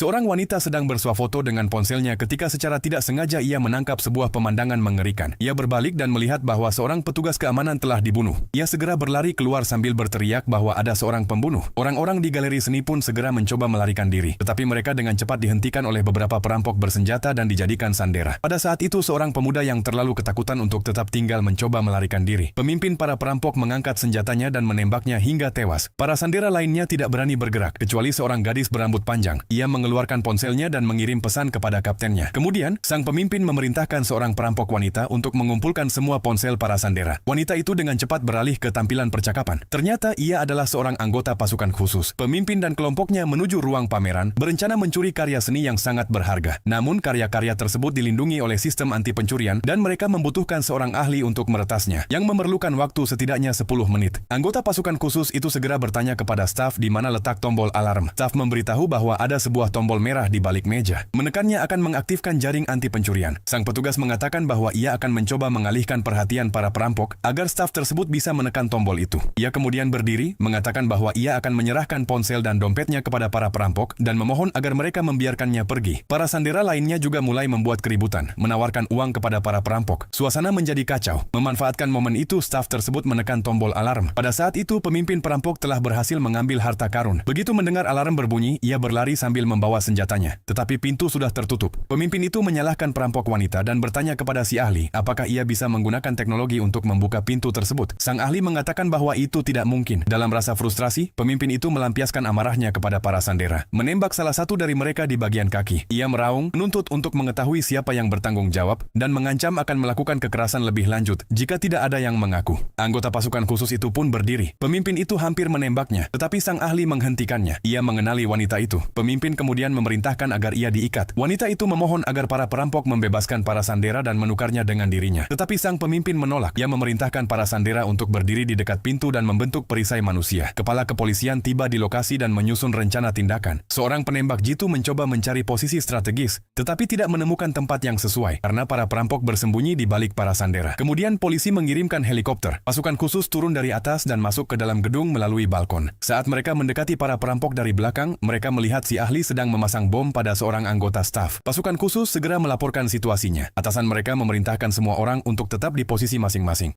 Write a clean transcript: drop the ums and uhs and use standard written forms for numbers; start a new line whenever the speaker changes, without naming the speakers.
Seorang wanita sedang bersuah foto dengan ponselnya ketika secara tidak sengaja ia menangkap sebuah pemandangan mengerikan. Ia berbalik dan melihat bahwa seorang petugas keamanan telah dibunuh. Ia segera berlari keluar sambil berteriak bahwa ada seorang pembunuh. Orang-orang di galeri seni pun segera mencoba melarikan diri, tetapi mereka dengan cepat dihentikan oleh beberapa perampok bersenjata dan dijadikan sandera. Pada saat itu seorang pemuda yang terlalu ketakutan untuk tetap tinggal mencoba melarikan diri. Pemimpin para perampok mengangkat senjatanya dan menembaknya hingga tewas. Para sandera lainnya tidak berani bergerak, kecuali seorang gadis berambut panjang. Ia mengeluarkan ponselnya dan mengirim pesan kepada kaptennya. Kemudian, sang pemimpin memerintahkan seorang perampok wanita untuk mengumpulkan semua ponsel para sandera. Wanita itu dengan cepat beralih ke tampilan percakapan. Ternyata ia adalah seorang anggota pasukan khusus. Pemimpin dan kelompoknya menuju ruang pameran, berencana mencuri karya seni yang sangat berharga. Namun, karya-karya tersebut dilindungi oleh sistem anti pencurian dan mereka membutuhkan seorang ahli untuk meretasnya, yang memerlukan waktu setidaknya 10 menit. Anggota pasukan khusus itu segera bertanya kepada staf di mana letak tombol alarm. Staf memberitahu bahwa ada sebuah tombol merah di balik meja. Menekannya akan mengaktifkan jaring anti pencurian. Sang petugas mengatakan bahwa ia akan mencoba mengalihkan perhatian para perampok agar staf tersebut bisa menekan tombol itu. Ia kemudian berdiri, mengatakan bahwa ia akan menyerahkan ponsel dan dompetnya kepada para perampok dan memohon agar mereka membiarkannya pergi. Para sandera lainnya juga mulai membuat keributan, menawarkan uang kepada para perampok. Suasana menjadi kacau. Memanfaatkan momen itu, staf tersebut menekan tombol alarm. Pada saat itu, pemimpin perampok telah berhasil mengambil harta karun. Begitu mendengar alarm berbunyi, ia berlari sambil membawa senjatanya. Tetapi pintu sudah tertutup. Pemimpin itu menyalahkan perampok wanita dan bertanya kepada si ahli, apakah ia bisa menggunakan teknologi untuk membuka pintu tersebut. Sang ahli mengatakan bahwa itu tidak mungkin. Dalam rasa frustrasi, pemimpin itu melampiaskan amarahnya kepada para sandera. Menembak salah satu dari mereka di bagian kaki. Ia meraung, menuntut untuk mengetahui siapa yang bertanggung jawab, dan mengancam akan melakukan kekerasan lebih lanjut jika tidak ada yang mengaku. Anggota pasukan khusus itu pun berdiri. Pemimpin itu hampir menembaknya, tetapi sang ahli menghentikannya. Ia mengenali wanita itu. Pemimpin kemudian memerintahkan agar ia diikat. Wanita itu memohon agar para perampok membebaskan para sandera dan menukarnya dengan dirinya. Tetapi sang pemimpin menolak. Ia memerintahkan para sandera untuk berdiri di dekat pintu dan membentuk perisai manusia. Kepala kepolisian tiba di lokasi dan menyusun rencana tindakan. Seorang penembak jitu mencoba mencari posisi strategis, tetapi tidak menemukan tempat yang sesuai karena para perampok bersembunyi di balik para sandera. Kemudian polisi mengirimkan helikopter. Pasukan khusus turun dari atas dan masuk ke dalam gedung melalui balkon. Saat mereka mendekati para perampok dari belakang, mereka melihat si ahli sedang memasang bom pada seorang anggota staf. Pasukan khusus segera melaporkan situasinya. Atasan mereka memerintahkan semua orang untuk tetap di posisi masing-masing.